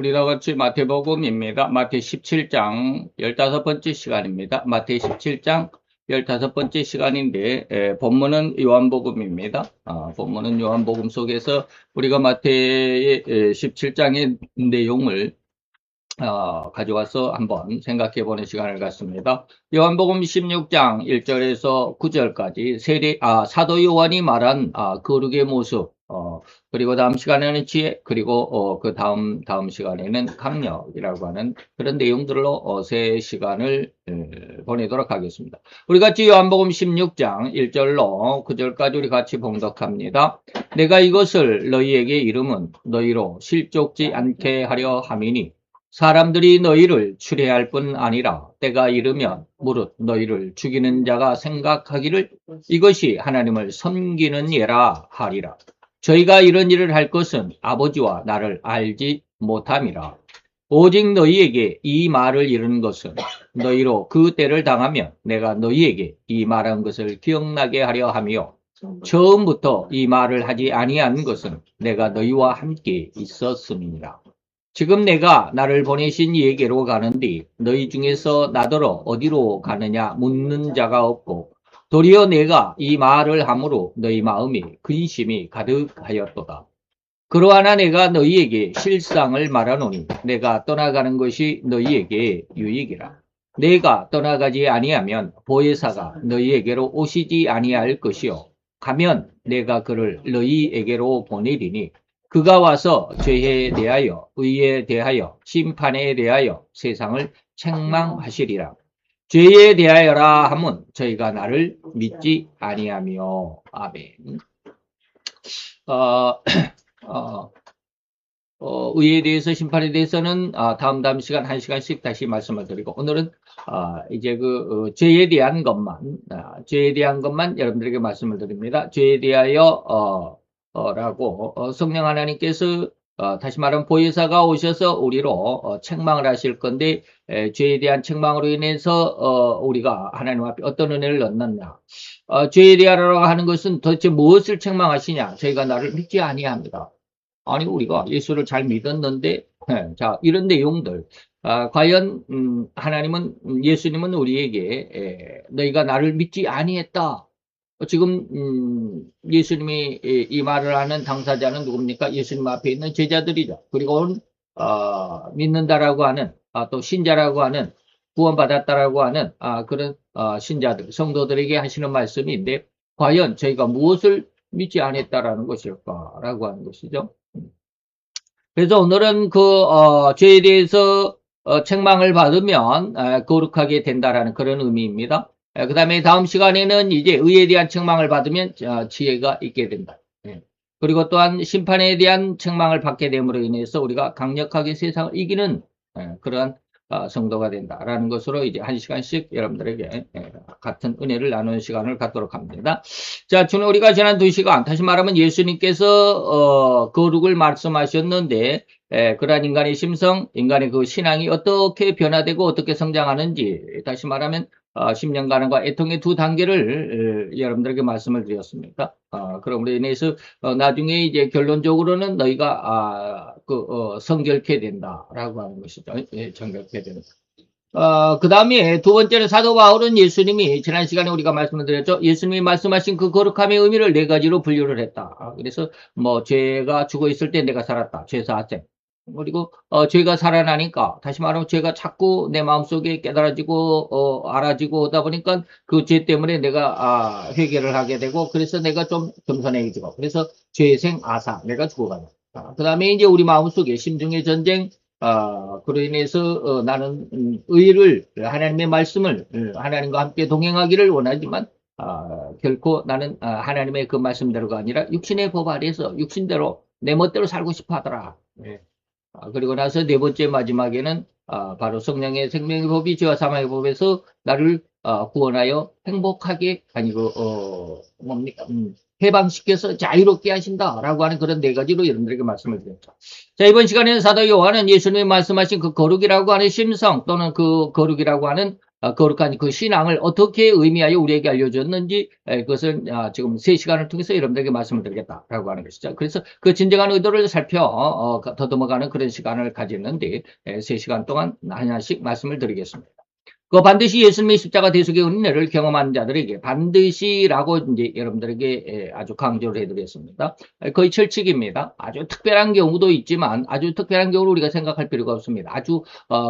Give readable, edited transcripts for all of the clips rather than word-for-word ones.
우리 다 같이 마태복음입니다. 마태 17장 15번째 시간입니다. 마태 17장 15번째 시간인데 본문은 요한복음입니다. 본문은 요한복음 속에서 우리가 마태의 17장의 내용을 가져와서 한번 생각해 보는 시간을 갖습니다. 요한복음 16장 1절에서 9절까지 사도 요한이 말한 거룩의 모습, 그리고 다음 시간에는 지혜, 그리고 그 다음 시간에는 강력이라고 하는 그런 내용들로 세 시간을 보내도록 하겠습니다. 우리 같이 요한복음 16장 1절로 9절까지 우리 같이 봉독합니다. 내가 이것을 너희에게 이름은 너희로 실족지 않게 하려 함이니 사람들이 너희를 추례할 뿐 아니라 때가 이르면 무릇 너희를 죽이는 자가 생각하기를 이것이 하나님을 섬기는 예라 하리라. 저희가 이런 일을 할 것은 아버지와 나를 알지 못함이라. 오직 너희에게 이 말을 이루는 것은 너희로 그 때를 당하면 내가 너희에게 이 말한 것을 기억나게 하려 하며 처음부터 이 말을 하지 아니한 것은 내가 너희와 함께 있었음이니라. 지금 내가 나를 보내신 이에게로 가는데 너희 중에서 나더러 어디로 가느냐 묻는 자가 없고 도리어 내가 이 말을 함으로 너희 마음에 근심이 가득하였도다. 그러하나 내가 너희에게 실상을 말하노니 내가 떠나가는 것이 너희에게 유익이라. 내가 떠나가지 아니하면 보혜사가 너희에게로 오시지 아니할 것이요 가면 내가 그를 너희에게로 보내리니 그가 와서 죄에 대하여 의에 대하여 심판에 대하여 세상을 책망하시리라. 죄에 대하여라 하면 저희가 나를 믿지 아니하며. 아멘. 의에 대해서 심판에 대해서는 다음 시간 1시간씩 다시 말씀을 드리고 오늘은 이제 죄에 대한 것만 여러분들에게 말씀을 드립니다. 죄에 대하여 라고 성령 하나님께서 다시 말하면 보혜사가 오셔서 우리로 책망을 하실 건데 죄에 대한 책망으로 인해서 우리가 하나님 앞에 어떤 은혜를 얻느냐. 죄에 대하라고 하는 것은 도대체 무엇을 책망하시냐. 저희가 나를 믿지 아니합니다. 아니 우리가 예수를 잘 믿었는데 자 이런 내용들 과연 예수님은 우리에게 너희가 나를 믿지 아니했다. 지금 예수님이 이 말을 하는 당사자는 누굽니까? 예수님 앞에 있는 제자들이죠. 그리고 믿는다라고 하는 또 신자라고 하는 구원받았다라고 하는 그런 신자들, 성도들에게 하시는 말씀인데 과연 저희가 무엇을 믿지 않았다라는 것일까라고 하는 것이죠. 그래서 오늘은 죄에 대해서 책망을 받으면 거룩하게 된다라는 그런 의미입니다. 그 다음에 다음 시간에는 이제 의에 대한 책망을 받으면 지혜가 있게 된다. 그리고 또한 심판에 대한 책망을 받게 됨으로 인해서 우리가 강력하게 세상을 이기는 그러한 성도가 된다라는 것으로 이제 1시간씩 여러분들에게 같은 은혜를 나누는 시간을 갖도록 합니다. 자, 우리가 지난 2시간 다시 말하면 예수님께서 거룩을 말씀하셨는데 그러한 인간의 심성, 인간의 그 신앙이 어떻게 변화되고 어떻게 성장하는지 다시 말하면 10년간과 애통의 두 단계를 여러분들에게 말씀을 드렸습니다. 그럼으로 인해서 나중에 이제 결론적으로는 너희가 성결케 된다라고 하는 것이죠. 정결케 된다. 그 다음에 두 번째는 사도 바울은 예수님이 지난 시간에 우리가 말씀을 드렸죠. 예수님이 말씀하신 그 거룩함의 의미를 네 가지로 분류를 했다. 그래서 죄가 죽어 있을 때 내가 살았다. 죄사하세. 그리고 죄가 살아나니까 다시 말하면 죄가 자꾸 내 마음속에 깨달아지고 알아지고 오다 보니까 그 죄 때문에 내가 회개를 하게 되고 그래서 내가 좀 겸손해지고 그래서 죄생 아사 내가 죽어가는. 그 다음에 이제 우리 마음속에 심중의 전쟁 그로 인해서 나는 의를 하나님의 말씀을 하나님과 함께 동행하기를 원하지만 결코 나는 하나님의 그 말씀대로가 아니라 육신의 법 아래에서 육신대로 내 멋대로 살고 싶어 하더라. 그리고 나서 네 번째 마지막에는 바로 성령의 생명의 법이 죄와 사망의 법에서 나를 구원하여 행복하게 아니고 뭡니까 해방시켜서 자유롭게 하신다라고 하는 그런 네 가지로 여러분들에게 말씀을 드렸죠. 자, 이번 시간에는 사도 요한은 예수님이 말씀하신 그 거룩이라고 하는 심성 또는 그 거룩이라고 하는 거룩한 그 신앙을 어떻게 의미하여 우리에게 알려줬는지 그것은 지금 3시간을 통해서 여러분들에게 말씀을 드리겠다라고 하는 것이죠. 그래서 그 진정한 의도를 더듬어가는 그런 시간을 가지는데 3시간 동안 하나씩 말씀을 드리겠습니다. 그 반드시 예수님의 십자가 대속의 은혜를 경험한 자들에게 반드시라고 이제 여러분들에게 아주 강조를 해드렸습니다. 거의 철칙입니다. 아주 특별한 경우도 있지만 아주 특별한 경우를 우리가 생각할 필요가 없습니다. 아주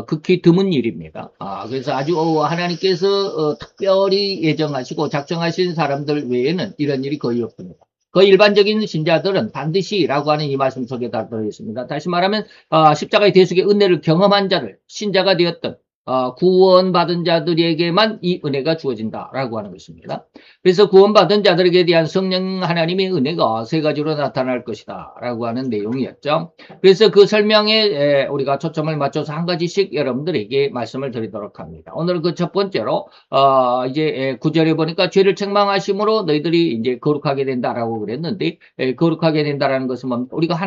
극히 드문 일입니다. 그래서 아주 하나님께서 특별히 예정하시고 작정하신 사람들 외에는 이런 일이 거의 없습니다. 그 일반적인 신자들은 반드시라고 하는 이 말씀 속에 다 들어있습니다. 다시 말하면 십자가의 대속의 은혜를 경험한 자를 신자가 되었던 구원받은 자들에게만 이 은혜가 주어진다라고 하는 것입니다. 그래서 구원받은 자들에게 대한 성령 하나님의 은혜가 3가지로 나타날 것이다 라고 하는 내용이었죠. 그래서 그 설명에 우리가 초점을 맞춰서 한 가지씩 여러분들에게 말씀을 드리도록 합니다. 오늘은 그 첫 번째로 이제 9절에 보니까 죄를 책망하심으로 너희들이 이제 거룩하게 된다라고 그랬는데 거룩하게 된다라는 것은 뭡니까? 우리가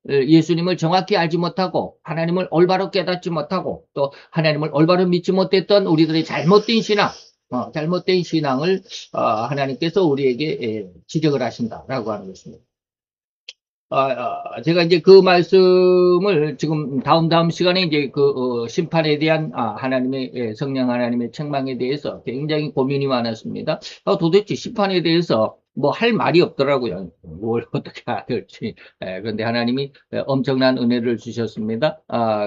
예수님을 정확히 알지 못하고 하나님을 올바로 깨닫지 못하고 또 하나님을 올바로 믿지 못했던 우리들의 잘못된 신앙을 하나님께서 우리에게 지적을 하신다라고 하는 것입니다. 제가 이제 그 말씀을 지금 다음 시간에 이제 심판에 대한 하나님의 성령 하나님의 책망에 대해서 굉장히 고민이 많았습니다. 도대체 심판에 대해서 뭐 할 말이 없더라고요. 뭘 어떻게 해야 될지. 그런데 하나님이 엄청난 은혜를 주셨습니다.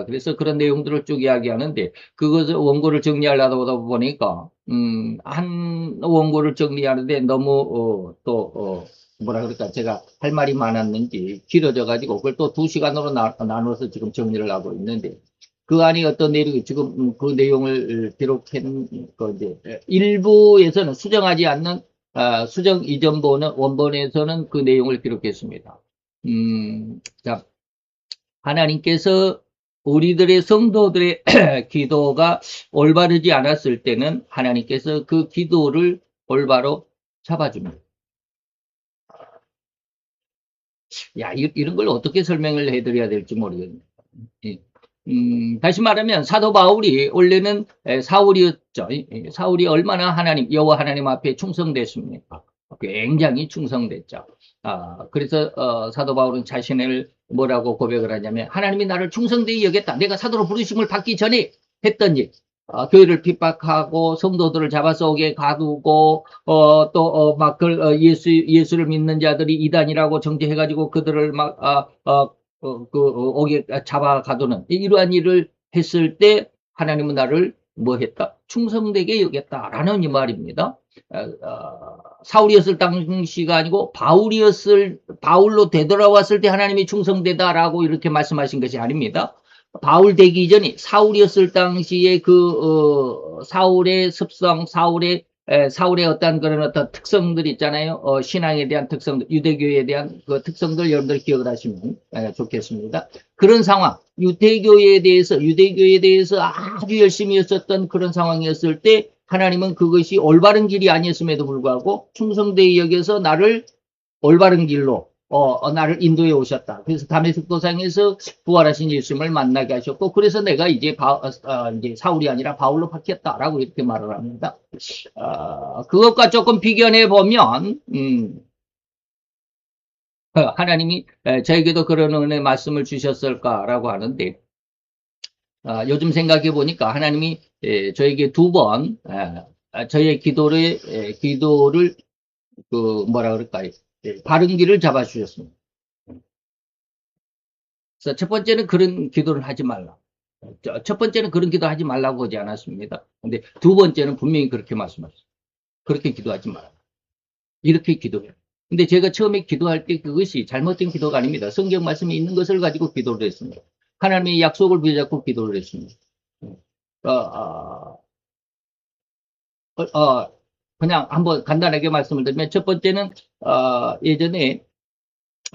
그래서 그런 내용들을 쭉 이야기하는데 그것을 원고를 정리하려다 보니까 한 원고를 정리하는데 너무 뭐라 그럴까, 제가 할 말이 많았는지 길어져가지고, 그걸 또 2시간으로 나눠서 지금 정리를 하고 있는데, 그 안에 어떤 내용이 지금 그 내용을 기록한, 이제, 일부에서는 수정하지 않는, 수정 이전 원본에서는 그 내용을 기록했습니다. 자, 하나님께서 우리들의 성도들의 기도가 올바르지 않았을 때는 하나님께서 그 기도를 올바로 잡아줍니다. 이런 걸 어떻게 설명을 해드려야 될지 모르겠네요. 다시 말하면 사도 바울이 원래는 사울이었죠. 사울이 얼마나 여호와 하나님 앞에 충성됐습니까? 굉장히 충성됐죠. 그래서 사도 바울은 자신을 뭐라고 고백을 하냐면 하나님이 나를 충성되이 여겼다. 내가 사도로 부르심을 받기 전에 했던 일. 교회를 핍박하고 성도들을 잡아서 오게 가두고 예수를 믿는 자들이 이단이라고 정죄해가지고 그들을 오게 잡아 가두는 이러한 일을 했을 때 하나님은 나를 뭐 했다? 충성되게 여겼다라는 이 말입니다. 사울이었을 당시가 아니고 바울로 되돌아왔을 때 하나님이 충성되다라고 이렇게 말씀하신 것이 아닙니다. 바울 되기 전에 사울이었을 당시에 사울의 습성, 사울의 어떤 그런 어떤 특성들 있잖아요. 신앙에 대한 특성들, 유대교에 대한 그 특성들 여러분들 기억을 하시면 좋겠습니다. 그런 상황, 유대교에 대해서 아주 열심히 했었던 그런 상황이었을 때 하나님은 그것이 올바른 길이 아니었음에도 불구하고 충성되이 여겨서 나를 올바른 길로 나를 인도해 오셨다. 그래서 다메섹 도상에서 부활하신 예수님을 만나게 하셨고, 그래서 내가 이제 사울이 아니라 바울로 바뀌었다라고 이렇게 말을 합니다. 그것과 조금 비교해 보면, 하나님이 저에게도 그런 은혜 말씀을 주셨을까라고 하는데, 요즘 생각해 보니까 하나님이 저에게 2번, 저의 기도를, 뭐라 그럴까요? 바른 길을 잡아주셨습니다. 그래서 첫 번째는 그런 기도를 하지 말라. 첫 번째는 그런 기도 하지 말라고 하지 않았습니다. 근데 2번째는 분명히 그렇게 말씀하셨어요. 그렇게 기도하지 말라. 이렇게 기도해요. 근데 제가 처음에 기도할 때 그것이 잘못된 기도가 아닙니다. 성경 말씀이 있는 것을 가지고 기도를 했습니다. 하나님의 약속을 부여잡고 기도를 했습니다. 그냥 한번 간단하게 말씀을 드리면 첫 번째는 예전에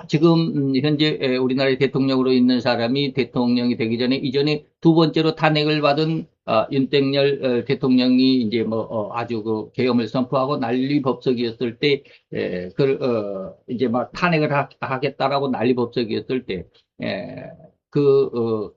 지금 현재 우리나라의 대통령으로 있는 사람이 대통령이 되기 전에 이전에 2번째로 탄핵을 받은 윤석열 대통령이 이제 아주 그 계엄을 선포하고 난리법석이었을 때 이제 막 탄핵을 하겠다라고 난리법석이었을 때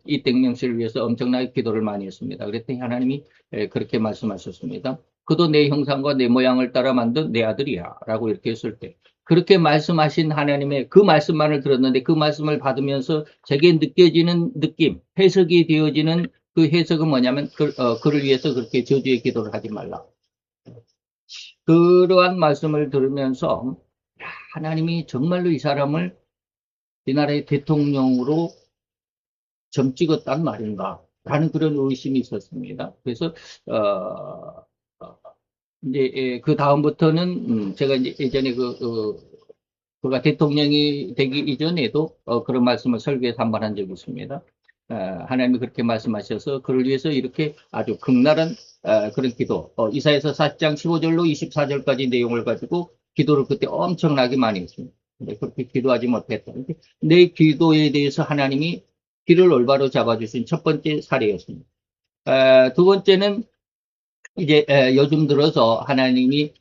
이땡명 씨를 위해서 엄청나게 기도를 많이 했습니다. 그랬더니 하나님이 그렇게 말씀하셨습니다. 그도 내 형상과 내 모양을 따라 만든 내 아들이야. 라고 이렇게 했을 때, 그렇게 말씀하신 하나님의 그 말씀만을 들었는데 그 말씀을 받으면서 제게 느껴지는 느낌, 해석이 되어지는 그 해석은 뭐냐면 그를 위해서 그렇게 저주의 기도를 하지 말라. 그러한 말씀을 들으면서 하나님이 정말로 이 사람을 이 나라의 대통령으로 점 찍었단 말인가 라는 그런 의심이 있었습니다. 그래서 이제 그 다음부터는 제가 이제 예전에 그가 대통령이 되기 이전에도 그런 말씀을 설교에서 한 번 한 적이 있습니다. 하나님이 그렇게 말씀하셔서 그를 위해서 이렇게 아주 극렬한 그런 기도, 이사야서 4장 15절로 24절까지 내용을 가지고 기도를 그때 엄청나게 많이 했습니다. 근데 그렇게 기도하지 못했다. 내 기도에 대해서 하나님이 길을 올바로 잡아주신 첫 번째 사례였습니다. 두 번째는 이제 요즘 들어서 하나님이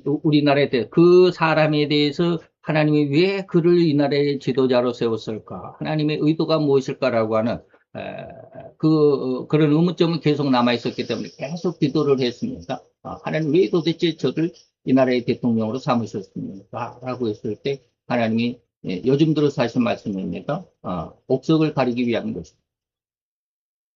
우리나라에 대해 그 사람에 대해서 하나님이 왜 그를 이 나라의 지도자로 세웠을까? 하나님의 의도가 무엇일까라고 하는 그런 의문점이 계속 남아 있었기 때문에 계속 기도를 했습니다. 하나님 왜 도대체 저를 이 나라의 대통령으로 삼으셨습니까? 라고 했을 때 하나님이 요즘 들어서 하신 말씀입니다. 옥석을 가리기 위한 것입니다.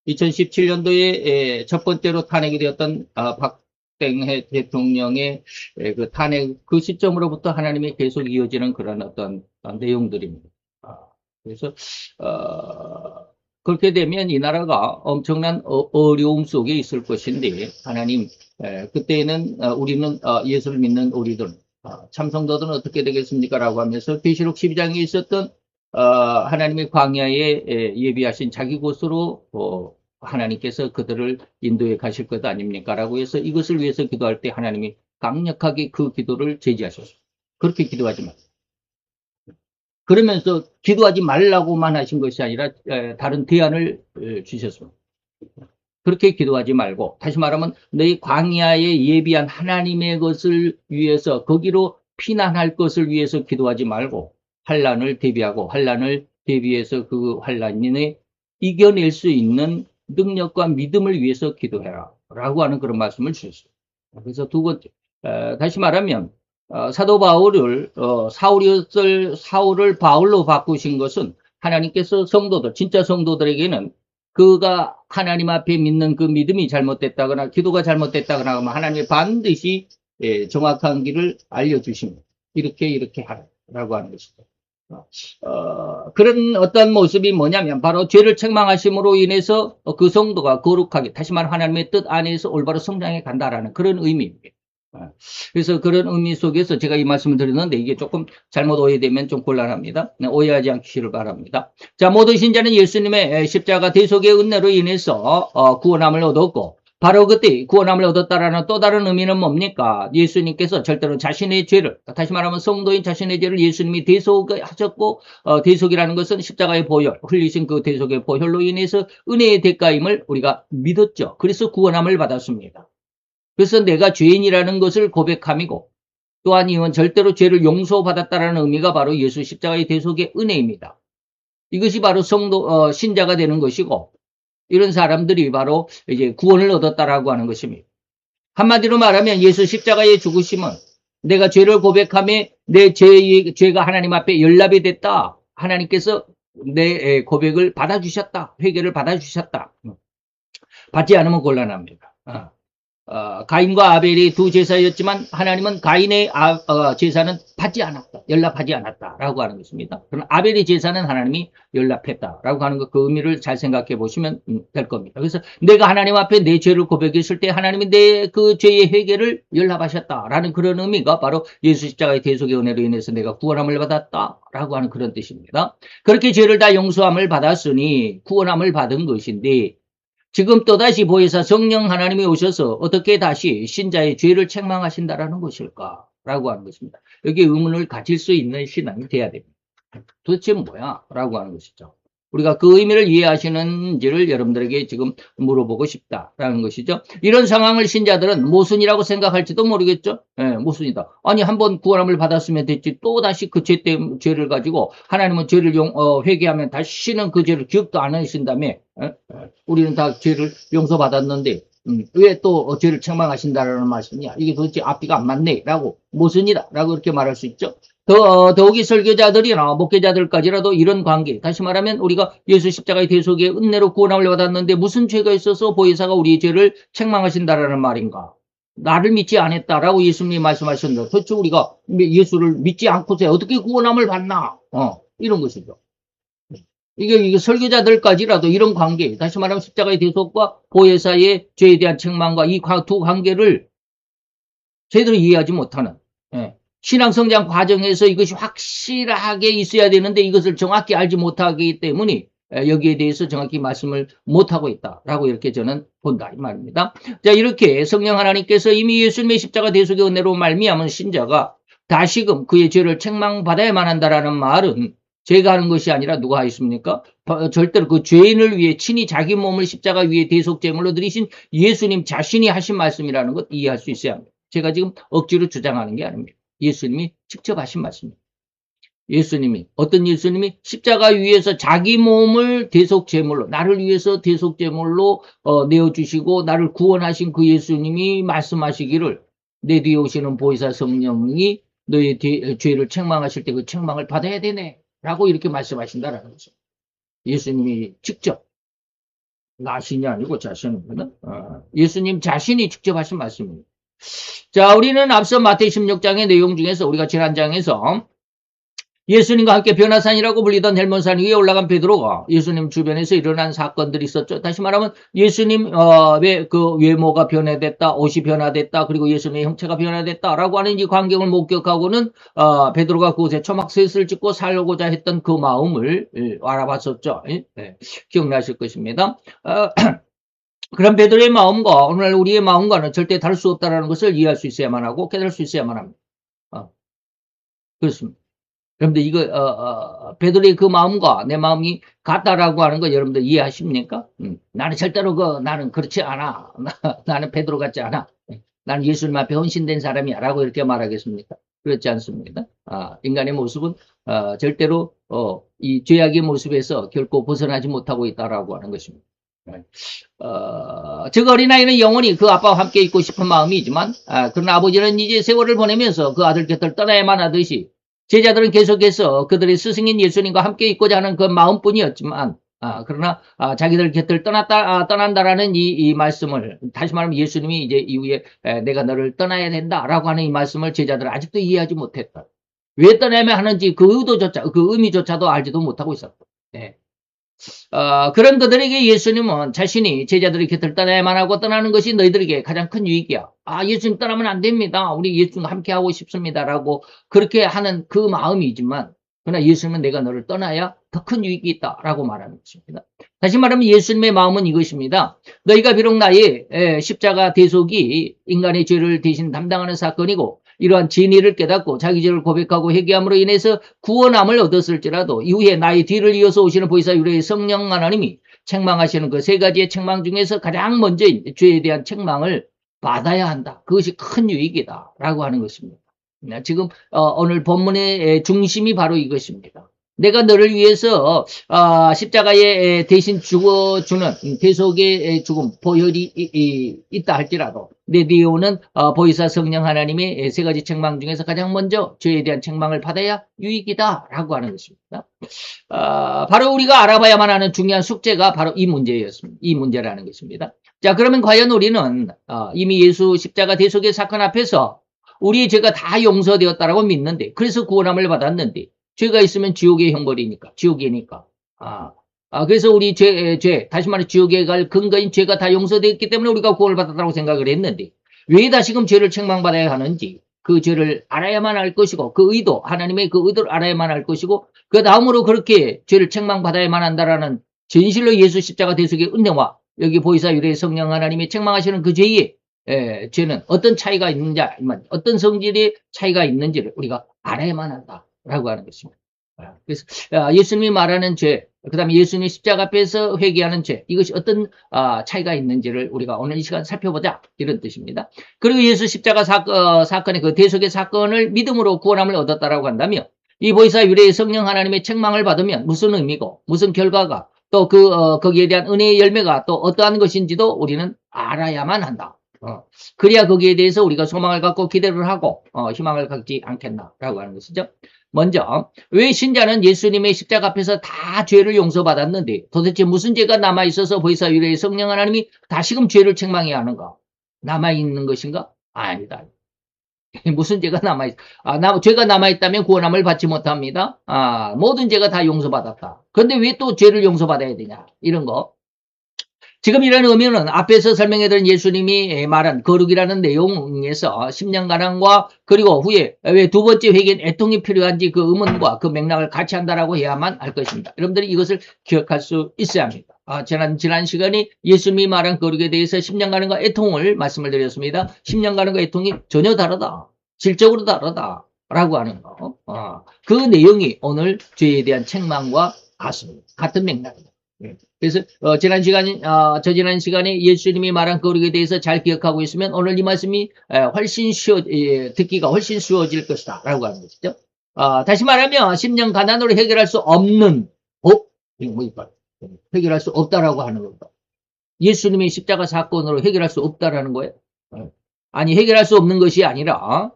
2017년도에 첫 번째로 탄핵이 되었던 박땡해 대통령의 그 탄핵 그 시점으로부터 하나님이 계속 이어지는 그런 어떤 내용들입니다. 그래서 그렇게 되면 이 나라가 엄청난 어려움 속에 있을 것인데 하나님 그때는 우리는 예수를 믿는 우리들 참성도들은 어떻게 되겠습니까? 라고 하면서 계시록 12장에 있었던 하나님의 광야에 예비하신 자기 곳으로 하나님께서 그들을 인도해 가실 것 아닙니까? 라고 해서 이것을 위해서 기도할 때 하나님이 강력하게 그 기도를 제지하셨습니다. 그렇게 기도하지 마세요. 그러면서 기도하지 말라고만 하신 것이 아니라 다른 대안을 주셨습니다. 그렇게 기도하지 말고 다시 말하면 너희 광야에 예비한 하나님의 것을 위해서 거기로 피난할 것을 위해서 기도하지 말고 환란을 대비하고 환란을 대비해서 그 환란에 이겨낼 수 있는 능력과 믿음을 위해서 기도해라 라고 하는 그런 말씀을 주셨어요. 그래서 두 번째 다시 말하면 사도 바울을 사울을 바울로 바꾸신 것은 하나님께서 성도들 진짜 성도들에게는 그가 하나님 앞에 믿는 그 믿음이 잘못됐다거나 기도가 잘못됐다거나 하면 하나님이 반드시 정확한 길을 알려주십니다. 이렇게 하라고 하는 것이죠. 그런 어떤 모습이 뭐냐면 바로 죄를 책망하심으로 인해서 그 성도가 거룩하게 다시 말하면 하나님의 뜻 안에서 올바로 성장해 간다라는 그런 의미입니다. 그래서 그런 의미 속에서 제가 이 말씀을 드렸는데 이게 조금 잘못 오해되면 좀 곤란합니다. 오해하지 않기를 바랍니다. 자, 모든 신자는 예수님의 십자가 대속의 은혜로 인해서 구원함을 얻었고 바로 그때 구원함을 얻었다라는 또 다른 의미는 뭡니까? 예수님께서 절대로 자신의 죄를 다시 말하면 성도인 자신의 죄를 예수님이 대속하셨고 대속이라는 것은 십자가의 보혈 흘리신 그 대속의 보혈로 인해서 은혜의 대가임을 우리가 믿었죠. 그래서 구원함을 받았습니다. 그래서 내가 죄인이라는 것을 고백함이고 또한 이건 절대로 죄를 용서받았다라는 의미가 바로 예수 십자가의 대속의 은혜입니다. 이것이 바로 신자가 되는 것이고 이런 사람들이 바로 이제 구원을 얻었다라고 하는 것입니다. 한마디로 말하면 예수 십자가의 죽으심은 내가 죄를 고백함에 내 죄가 하나님 앞에 연락이 됐다. 하나님께서 내 고백을 받아주셨다. 회개를 받아주셨다. 받지 않으면 곤란합니다. 가인과 아벨이 두 제사였지만 하나님은 가인의 제사는 받지 않았다. 연락하지 않았다라고 하는 것입니다. 그럼 아벨의 제사는 하나님이 연락했다라고 하는 것, 그 의미를 잘 생각해 보시면 될 겁니다. 그래서 내가 하나님 앞에 내 죄를 고백했을 때 하나님이 내 그 죄의 회개를 연락하셨다라는 그런 의미가 바로 예수 십자가의 대속의 은혜로 인해서 내가 구원함을 받았다라고 하는 그런 뜻입니다. 그렇게 죄를 다 용서함을 받았으니 구원함을 받은 것인데 지금 또다시 보혜사 성령 하나님이 오셔서 어떻게 다시 신자의 죄를 책망하신다라는 것일까? 라고 하는 것입니다. 여기 의문을 가질 수 있는 신앙이 돼야 됩니다. 도대체 뭐야? 라고 하는 것이죠. 우리가 그 의미를 이해하시는지를 여러분들에게 지금 물어보고 싶다라는 것이죠. 이런 상황을 신자들은 모순이라고 생각할지도 모르겠죠. 예, 모순이다. 아니, 한번 구원함을 받았으면 됐지. 또 다시 그 죄 때문에 죄를 가지고 하나님은 죄를 회개하면 다시는 그 죄를 기억도 안 하신다며. 예? 우리는 다 죄를 용서받았는데 왜 또 죄를 책망하신다라는 말씀이냐. 이게 도대체 앞뒤가 안 맞네. 라고 모순이다. 라고 이렇게 말할 수 있죠. 더욱이 설교자들이나 목회자들까지라도 이런 관계, 다시 말하면 우리가 예수 십자가의 대속의 은혜로 구원함을 받았는데 무슨 죄가 있어서 보혜사가 우리의 죄를 책망하신다라는 말인가? 나를 믿지 않았다라고 예수님이 말씀하셨는데 도대체 우리가 예수를 믿지 않고서 어떻게 구원함을 받나? 이런 것이죠. 이게 설교자들까지라도 이런 관계, 다시 말하면 십자가의 대속과 보혜사의 죄에 대한 책망과 이 두 관계를 제대로 이해하지 못하는, 예. 신앙 성장 과정에서 이것이 확실하게 있어야 되는데 이것을 정확히 알지 못하기 때문에 여기에 대해서 정확히 말씀을 못하고 있다라고 이렇게 저는 본다 이 말입니다. 자, 이렇게 성령 하나님께서 이미 예수님의 십자가 대속의 은혜로 말미암은 신자가 다시금 그의 죄를 책망받아야만 한다라는 말은 제가 하는 것이 아니라 누가 하겠습니까? 절대로 그 죄인을 위해 친히 자기 몸을 십자가 위에 대속제물로 드리신 예수님 자신이 하신 말씀이라는 것 이해할 수 있어야 합니다. 제가 지금 억지로 주장하는 게 아닙니다. 예수님이 직접 하신 말씀입니다. 예수님이, 어떤 예수님이 십자가 위에서 자기 몸을 대속제물로, 나를 위해서 대속제물로 내어주시고 나를 구원하신 그 예수님이 말씀하시기를 내 뒤에 오시는 보혜사 성령이 너의 죄를 책망하실 때 그 책망을 받아야 되네 라고 이렇게 말씀하신다라는 거죠. 예수님이 직접, 나신이 아니고 자신입니다. 예수님 자신이 직접 하신 말씀입니다. 자, 우리는 앞서 마태복음 16장의 내용 중에서 우리가 지난 장에서 예수님과 함께 변화산이라고 불리던 헬몬산 위에 올라간 베드로가 예수님 주변에서 일어난 사건들이 있었죠. 다시 말하면 예수님의 그 외모가 변화됐다, 옷이 변화됐다, 그리고 예수님의 형체가 변화됐다라고 하는 이 광경을 목격하고는 베드로가 그곳에 초막셋을 짓고 살고자 했던 그 마음을 알아봤었죠. 네, 기억나실 것입니다. 그런 베드로의 마음과 오늘 우리의 마음과는 절대 다를 수 없다는 것을 이해할 수 있어야만 하고 깨달을 수 있어야만 합니다. 그렇습니다. 여러분들 이거 베드로의 그 마음과 내 마음이 같다라고 하는 거 여러분들 이해하십니까? 나는 절대로 나는 그렇지 않아. 나는 베드로 같지 않아. 나는 예수님 앞에 헌신된 사람이야 라고 이렇게 말하겠습니까? 그렇지 않습니다. 인간의 모습은 절대로 이 죄악의 모습에서 결코 벗어나지 못하고 있다라고 하는 것입니다. 즉 어린아이는 영원히 그 아빠와 함께 있고 싶은 마음이지만 그러나 아버지는 이제 세월을 보내면서 그 아들 곁을 떠나야만 하듯이 제자들은 계속해서 그들의 스승인 예수님과 함께 있고자 하는 그 마음뿐이었지만 그러나 자기들 곁을 떠난다라는 이 말씀을 다시 말하면 예수님이 이제 이후에 내가 너를 떠나야 된다라고 하는 이 말씀을 제자들은 아직도 이해하지 못했다. 왜 떠나야만 하는지 그 의도조차 그 의미조차도 알지도 못하고 있었다. 네. 그런 그들에게 예수님은 자신이 제자들의 곁을 떠나야만 하고 떠나는 것이 너희들에게 가장 큰 유익이야. 예수님 떠나면 안 됩니다. 우리 예수님 함께 하고 싶습니다. 라고 그렇게 하는 그 마음이지만 그러나 예수님은 내가 너를 떠나야 더 큰 유익이 있다. 라고 말하는 것입니다. 다시 말하면 예수님의 마음은 이것입니다. 너희가 비록 나의 십자가 대속이 인간의 죄를 대신 담당하는 사건이고 이러한 진리를 깨닫고 자기 죄를 고백하고 회개함으로 인해서 구원함을 얻었을지라도 이후에 나의 뒤를 이어서 오시는 보혜사 유래의 성령 하나님이 책망하시는 그 세 가지의 책망 중에서 가장 먼저 죄에 대한 책망을 받아야 한다. 그것이 큰 유익이다. 라고 하는 것입니다. 지금 오늘 본문의 중심이 바로 이것입니다. 내가 너를 위해서 십자가에 대신 죽어주는 대속의 죽음, 보혈이 있다 할지라도 내 뒤에 오는 보혜사 성령 하나님의 세 가지 책망 중에서 가장 먼저 죄에 대한 책망을 받아야 유익이다 라고 하는 것입니다. 바로 우리가 알아봐야만 하는 중요한 숙제가 바로 이 문제였습니다. 이 문제라는 것입니다. 자, 그러면 과연 우리는 이미 예수 십자가 대속의 사건 앞에서 우리의 죄가 다 용서되었다라고 믿는데 그래서 구원함을 받았는데 죄가 있으면 지옥의 형벌이니까, 지옥이니까. 그래서 우리 다시 말해 지옥에 갈 근거인 죄가 다 용서되었기 때문에 우리가 구원을 받았다고 생각을 했는데, 왜 다시금 죄를 책망받아야 하는지, 그 죄를 알아야만 할 것이고, 그 의도, 하나님의 그 의도를 알아야만 할 것이고, 그 다음으로 그렇게 죄를 책망받아야만 한다라는 진실로 예수 십자가 대속의 은혜와 여기 보혜사 유래 성령 하나님이 책망하시는 그 죄의 죄는 어떤 차이가 있는지, 어떤 성질의 차이가 있는지를 우리가 알아야만 한다. 라고 하는 것입니다. 그래서 예수님이 말하는 죄, 그 다음에 예수님 십자가 앞에서 회개하는 죄, 이것이 어떤 차이가 있는지를 우리가 오늘 이 시간 살펴보자, 이런 뜻입니다. 그리고 예수 십자가 사건의 그 대속의 사건을 믿음으로 구원함을 얻었다라고 한다면 이 보혜사 유래의 성령 하나님의 책망을 받으면 무슨 의미고 무슨 결과가 또 거기에 대한 은혜의 열매가 또 어떠한 것인지도 우리는 알아야만 한다. 그래야 거기에 대해서 우리가 소망을 갖고 기대를 하고 희망을 갖지 않겠나라고 하는 것이죠. 먼저 왜 신자는 예수님의 십자가 앞에서 다 죄를 용서받았는데 도대체 무슨 죄가 남아있어서 보혜사 유래의 성령 하나님이 다시금 죄를 책망해야 하는가? 남아있는 것인가? 아니다. 무슨 죄가 남아있, 죄가 남아있다면 구원함을 받지 못합니다. 모든 죄가 다 용서받았다. 그런데 왜 또 죄를 용서받아야 되냐? 이런 거. 지금 이런 의미는 앞에서 설명해드린 예수님이 말한 거룩이라는 내용에서 10년 가난과 그리고 후에 왜 두 번째 회개는 애통이 필요한지 그 의문과 그 맥락을 같이 한다라고 해야만 할 것입니다. 여러분들이 이것을 기억할 수 있어야 합니다. 지난 시간에 예수님이 말한 거룩에 대해서 10년 가난과 애통을 말씀을 드렸습니다. 10년 가난과 애통이 전혀 다르다. 질적으로 다르다. 라고 하는 거. 그 내용이 오늘 죄에 대한 책망과 같은 맥락입니다. 그래서 지난 시간에 예수님이 말한 거룩에 대해서 잘 기억하고 있으면 오늘 이 말씀이 훨씬 듣기가 훨씬 쉬워질 것이다 라고 하는 것이죠. 다시 말하면 10년 가난으로 해결할 수 없는 법, 해결할 수 없다라고 하는 겁니다. 예수님의 십자가 사건으로 해결할 수 없다라는 거예요. 아니, 해결할 수 없는 것이 아니라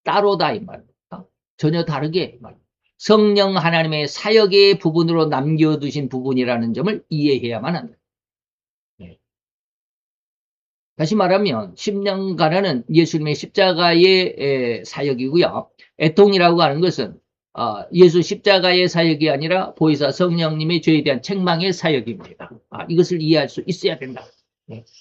따로다 이 말입니다. 전혀 다르게 이 말입니다. 성령 하나님의 사역의 부분으로 남겨두신 부분이라는 점을 이해해야만 합니다. 다시 말하면 10년간은 예수님의 십자가의 사역이고요. 애통이라고 하는 것은 예수 십자가의 사역이 아니라 보혜사 성령님의 죄에 대한 책망의 사역입니다. 이것을 이해할 수 있어야 된다.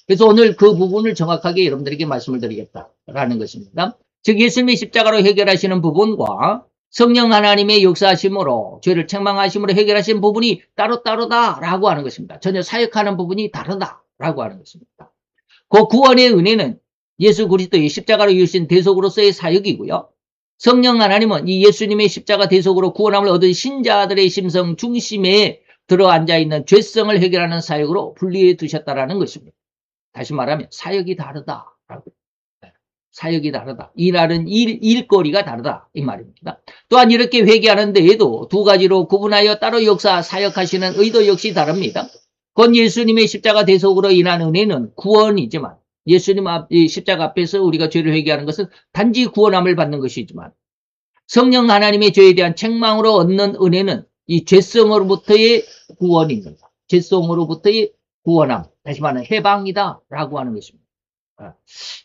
그래서 오늘 그 부분을 정확하게 여러분들에게 말씀을 드리겠다라는 것입니다. 즉 예수님의 십자가로 해결하시는 부분과 성령 하나님의 역사하심으로 죄를 책망하심으로 해결하신 부분이 따로따로다라고 하는 것입니다. 전혀 사역하는 부분이 다르다라고 하는 것입니다. 그 구원의 은혜는 예수 그리스도의 십자가로 이루신 대속으로서의 사역이고요. 성령 하나님은 이 예수님의 십자가 대속으로 구원함을 얻은 신자들의 심성 중심에 들어앉아 있는 죄성을 해결하는 사역으로 분리해 두셨다라는 것입니다. 다시 말하면 사역이 다르다라고. 사역이 다르다. 일하는 일거리가 다르다. 이 말입니다. 또한 이렇게 회개하는 데에도 두 가지로 구분하여 따로 사역하시는 의도 역시 다릅니다. 곧 예수님의 십자가 대속으로 인한 은혜는 구원이지만 예수님 십자가 앞에서 우리가 죄를 회개하는 것은 단지 구원함을 받는 것이지만 성령 하나님의 죄에 대한 책망으로 얻는 은혜는 이 죄성으로부터의 구원입니다. 죄성으로부터의 구원함. 다시 말하면 해방이다 라고 하는 것입니다.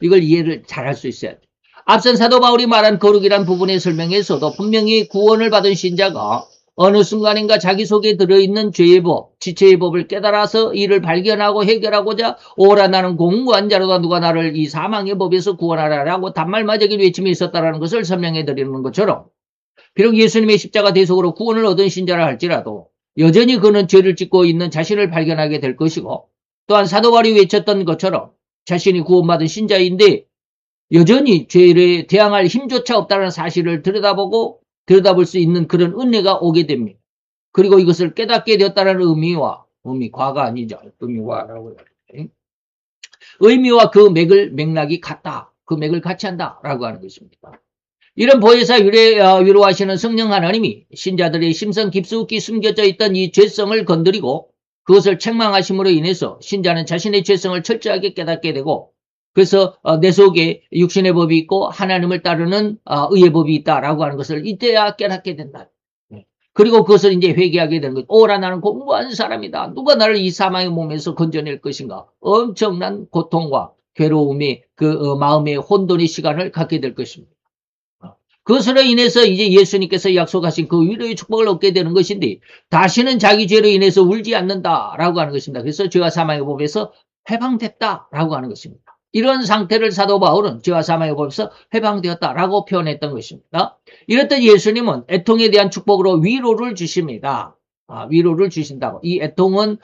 이걸 이해를 잘할 수 있어야 돼. 앞선 사도 바울이 말한 거룩이란 부분의 설명에서도 분명히 구원을 받은 신자가 어느 순간인가 자기 속에 들어있는 죄의 법, 지체의 법을 깨달아서 이를 발견하고 해결하고자 오라 나는 공고한 자로다 누가 나를 이 사망의 법에서 구원하라라고 단말마적인 외침이 있었다는 것을 설명해 드리는 것처럼 비록 예수님의 십자가 대속으로 구원을 얻은 신자라 할지라도 여전히 그는 죄를 짓고 있는 자신을 발견하게 될 것이고 또한 사도 바울이 외쳤던 것처럼 자신이 구원받은 신자인데 여전히 죄에 대항할 힘조차 없다는 사실을 들여다볼 수 있는 그런 은혜가 오게 됩니다. 그리고 이것을 깨닫게 되었다는 과가 아니죠. 의미와라고 해요. 의미와 그 맥락이 같다. 그 맥을 같이 한다라고 하는 것입니다. 이런 보혜사 위로하시는 성령 하나님이 신자들의 심성 깊숙이 숨겨져 있던 이 죄성을 건드리고 그것을 책망하심으로 인해서 신자는 자신의 죄성을 철저하게 깨닫게 되고 그래서 내 속에 육신의 법이 있고 하나님을 따르는 의의 법이 있다라고 하는 것을 이때야 깨닫게 된다. 그리고 그것을 이제 회개하게 되는 거죠. 오라 나는 공부한 사람이다. 누가 나를 이 사망의 몸에서 건져낼 것인가. 엄청난 고통과 괴로움의 마음의 혼돈의 시간을 갖게 될 것입니다. 그것으로 인해서 이제 예수님께서 약속하신 그 위로의 축복을 얻게 되는 것인데 다시는 자기 죄로 인해서 울지 않는다라고 하는 것입니다. 그래서 죄와 사망의 법에서 해방됐다라고 하는 것입니다. 이런 상태를 사도 바울은 죄와 사망의 법에서 해방되었다라고 표현했던 것입니다. 이렇듯 예수님은 애통에 대한 축복으로 위로를 주십니다. 위로를 주신다고. 이 애통은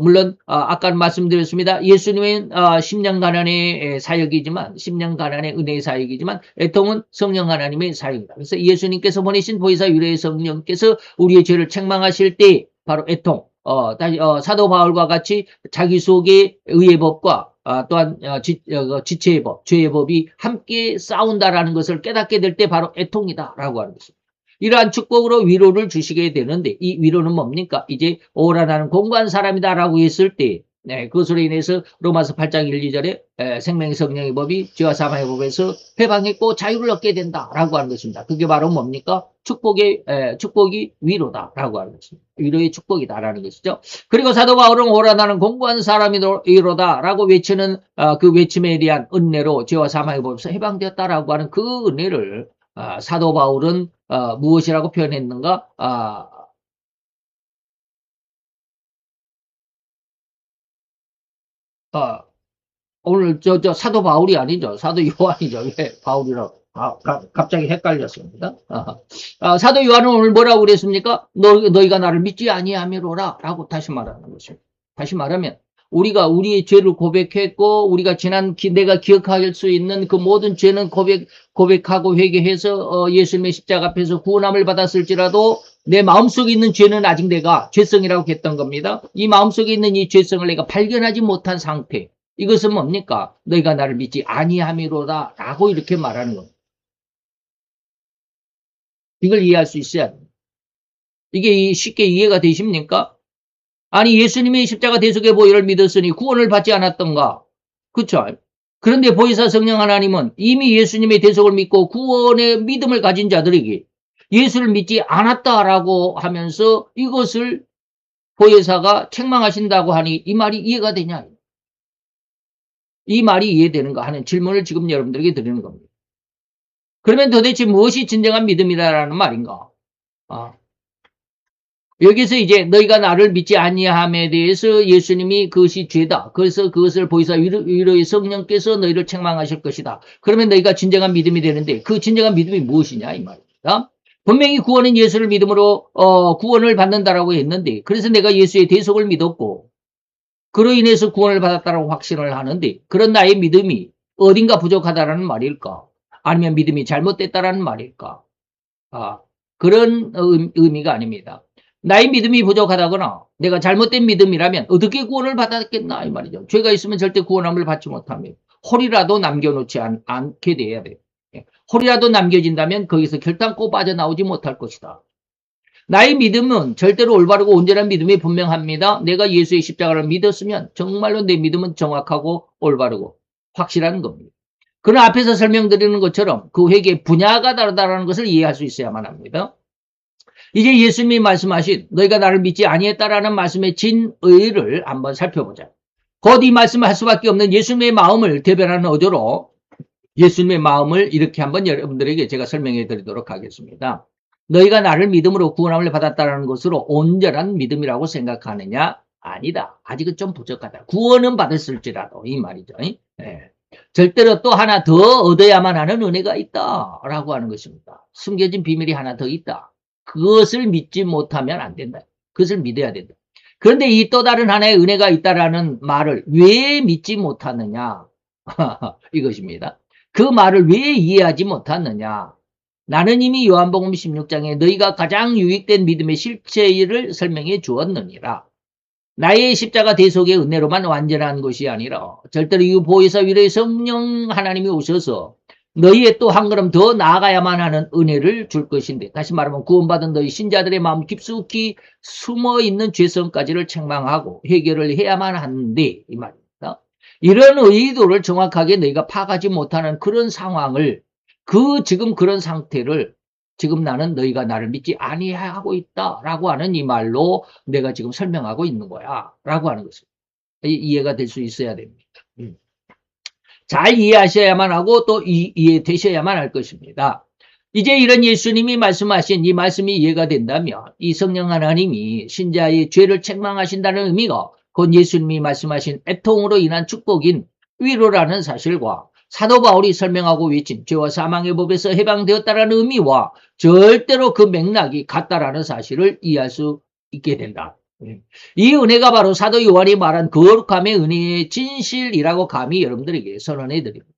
물론 아까 말씀드렸습니다. 예수님은 10년 가난의 사역이지만 10년 가난의 은혜의 사역이지만 애통은 성령 하나님의 사역이다. 그래서 예수님께서 보내신 보혜사 위로의 성령께서 우리의 죄를 책망하실 때 바로 애통, 사도 바울과 같이 자기 속에 의의 법과 또한 지체의 법, 죄의 법이 함께 싸운다라는 것을 깨닫게 될 때 바로 애통이다라고 하는 것입니다. 이러한 축복으로 위로를 주시게 되는데 이 위로는 뭡니까? 이제 오라 나는 공고한 사람이다라고 했을 때 그것으로 인해서 로마서 8장 1, 2절에 생명의 성령의 법이 죄와 사망의 법에서 해방했고 자유를 얻게 된다라고 하는 것입니다. 그게 바로 뭡니까? 축복이 위로다라고 하는 것입니다. 위로의 축복이다라는 것이죠. 그리고 사도 바울은 오라 나는 공고한 사람이로다라고 외치는 그 외침에 대한 은혜로 죄와 사망의 법에서 해방되었다라고 하는 그 은혜를 사도 바울은 무엇이라고 표현했는가? 오늘 저 사도 바울이 아니죠. 사도 요한이죠. 왜 바울이라고? 갑자기 헷갈렸습니다. 사도 요한은 오늘 뭐라고 그랬습니까? 너희가 나를 믿지 아니하미로라 라고 다시 말하는 것입니다. 다시 말하면 우리가 우리의 죄를 고백했고 우리가 내가 기억할 수 있는 그 모든 죄는 고백하고 회개해서 예수님의 십자가 앞에서 구원함을 받았을지라도 내 마음속에 있는 죄는 아직 내가 죄성이라고 했던 겁니다. 이 마음속에 있는 이 죄성을 내가 발견하지 못한 상태. 이것은 뭡니까? 너희가 나를 믿지 아니함이로다 라고 이렇게 말하는 겁니다. 이걸 이해할 수 있어야 됩니다. 이게 쉽게 이해가 되십니까? 아니 예수님이 십자가 대속의 보혈을 믿었으니 구원을 받지 않았던가? 그렇죠? 그런데 보혜사 성령 하나님은 이미 예수님의 대속을 믿고 구원의 믿음을 가진 자들에게 예수를 믿지 않았다라고 하면서 이것을 보혜사가 책망하신다고 하니 이 말이 이해가 되냐? 이 말이 이해되는가 하는 질문을 지금 여러분들에게 드리는 겁니다. 그러면 도대체 무엇이 진정한 믿음이라는 말인가? 여기서 이제 너희가 나를 믿지 아니함에 대해서 예수님이 그것이 죄다. 그래서 그것을 보이사 위로의 성령께서 너희를 책망하실 것이다. 그러면 너희가 진정한 믿음이 되는데 그 진정한 믿음이 무엇이냐 이 말입니다. 분명히 구원은 예수를 믿음으로 구원을 받는다라고 했는데 그래서 내가 예수의 대속을 믿었고 그로 인해서 구원을 받았다라고 확신을 하는데 그런 나의 믿음이 어딘가 부족하다라는 말일까? 아니면 믿음이 잘못됐다라는 말일까? 그런 의미가 아닙니다. 나의 믿음이 부족하다거나 내가 잘못된 믿음이라면 어떻게 구원을 받았겠나 이 말이죠. 죄가 있으면 절대 구원함을 받지 못합니다. 홀이라도 남겨놓지 않게 돼야 돼요. 홀이라도 남겨진다면 거기서 결단코 빠져나오지 못할 것이다. 나의 믿음은 절대로 올바르고 온전한 믿음이 분명합니다. 내가 예수의 십자가를 믿었으면 정말로 내 믿음은 정확하고 올바르고 확실한 겁니다. 그러나 앞에서 설명드리는 것처럼 그 회개의 분야가 다르다는 것을 이해할 수 있어야만 합니다. 이제 예수님이 말씀하신 너희가 나를 믿지 아니했다라는 말씀의 진의를 한번 살펴보자. 곧 이 말씀을 할 수밖에 없는 예수님의 마음을 대변하는 어조로 예수님의 마음을 이렇게 한번 여러분들에게 제가 설명해 드리도록 하겠습니다. 너희가 나를 믿음으로 구원함을 받았다는 것으로 온전한 믿음이라고 생각하느냐? 아니다. 아직은 좀 부족하다. 구원은 받았을지라도 이 말이죠. 네. 절대로 또 하나 더 얻어야만 하는 은혜가 있다라고 하는 것입니다. 숨겨진 비밀이 하나 더 있다. 그것을 믿지 못하면 안 된다. 그것을 믿어야 된다. 그런데 이 또 다른 하나의 은혜가 있다라는 말을 왜 믿지 못하느냐? 이것입니다. 그 말을 왜 이해하지 못하느냐? 나는 이미 요한복음 16장에 너희가 가장 유익된 믿음의 실체를 설명해 주었느니라. 나의 십자가 대속의 은혜로만 완전한 것이 아니라 절대로 이 보혜사 위로의 성령 하나님이 오셔서 너희의 또 한 걸음 더 나아가야만 하는 은혜를 줄 것인데 다시 말하면 구원받은 너희 신자들의 마음 깊숙이 숨어있는 죄성까지를 책망하고 해결을 해야만 하는데 이 말입니다. 이런 의도를 정확하게 너희가 파악하지 못하는 그런 상황을 지금 그런 상태를 지금 나는 너희가 나를 믿지 아니하고 있다라고 하는 이 말로 내가 지금 설명하고 있는 거야 라고 하는 것입니다. 이해가 될 수 있어야 됩니다. 잘 이해하셔야만 하고 또 이해되셔야만 할 것입니다. 이제 이런 예수님이 말씀하신 이 말씀이 이해가 된다면 이 성령 하나님이 신자의 죄를 책망하신다는 의미가 곧 예수님이 말씀하신 애통으로 인한 축복인 위로라는 사실과 사도 바울이 설명하고 외친 죄와 사망의 법에서 해방되었다는 의미와 절대로 그 맥락이 같다라는 사실을 이해할 수 있게 된다. 이 은혜가 바로 사도 요한이 말한 거룩함의 은혜의 진실이라고 감히 여러분들에게 선언해 드립니다.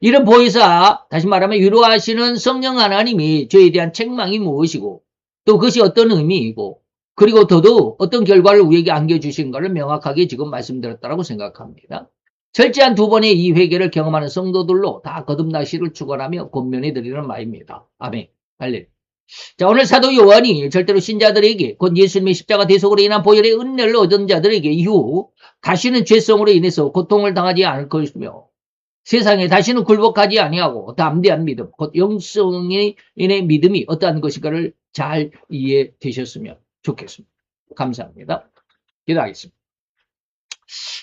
이런 보혜사, 다시 말하면 위로하시는 성령 하나님이 저에 대한 책망이 무엇이고 또 그것이 어떤 의미이고 그리고 더더욱 어떤 결과를 우리에게 안겨주신가를 명확하게 지금 말씀드렸다고 생각합니다. 철저한 두 번의 이 회개를 경험하는 성도들로 다 거듭나시를 축원하며 권면해 드리는 말입니다. 아멘. 할렐루야. 자, 오늘 사도 요한이 절대로 신자들에게 곧 예수님의 십자가 대속으로 인한 보혈의 은혜를 얻은 자들에게 이후 다시는 죄성으로 인해서 고통을 당하지 않을 것이며 세상에 다시는 굴복하지 아니하고 담대한 믿음, 곧 영성의 믿음이 어떠한 것인가를 잘 이해되셨으면 좋겠습니다. 감사합니다. 기도하겠습니다.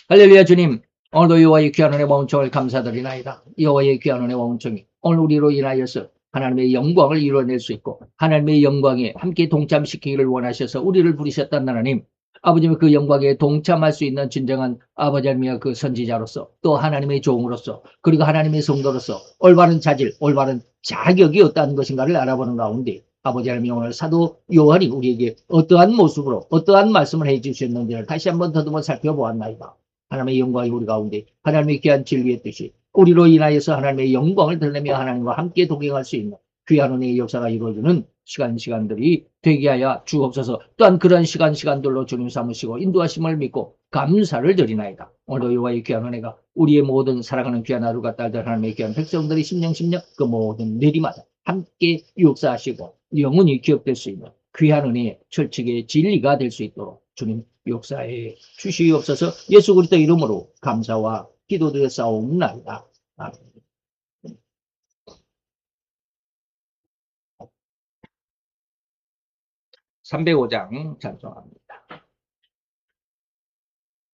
할렐루야. 주님, 오늘도 여호와의 귀한 은혜와 은총을 감사드리나이다. 여호와의 귀한 은혜와 은총이 오늘 우리로 인하여서 하나님의 영광을 이루어낼 수 있고 하나님의 영광에 함께 동참시키기를 원하셔서 우리를 부르셨던 하나님, 아버지의 그 영광에 동참할 수 있는 진정한 아버지 하나님의 그 선지자로서 또 하나님의 종으로서 그리고 하나님의 성도로서 올바른 자질, 올바른 자격이 어떠한 것인가를 알아보는 가운데 아버지 하나님, 오늘 사도 요한이 우리에게 어떠한 모습으로 어떠한 말씀을 해주셨는지를 다시 한번 더듬어 살펴보았나이다. 하나님의 영광이 우리 가운데 하나님의 귀한 진리의 뜻이 우리로 인하여서 하나님의 영광을 드러내며 하나님과 함께 동행할 수 있는 귀한 은혜의 역사가 이루어지는 시간들이 되게 하여 주옵소서. 또한 그런 시간들로 주님 삼으시고 인도하심을 믿고 감사를 드리나이다. 오늘도 여호와의 귀한 은혜가 우리의 모든 사랑하는 귀한 하루가 딸들 하나님의 귀한 백성들이 심령 그 모든 내리마다 함께 역사하시고 영원히 기억될 수 있는 귀한 은혜의 철칙의 진리가 될 수 있도록 주님 역사해 주시옵소서. 예수 그리스도 이름으로 감사와 기도드려 싸움나이다. 아멘. 305장 찬송합니다.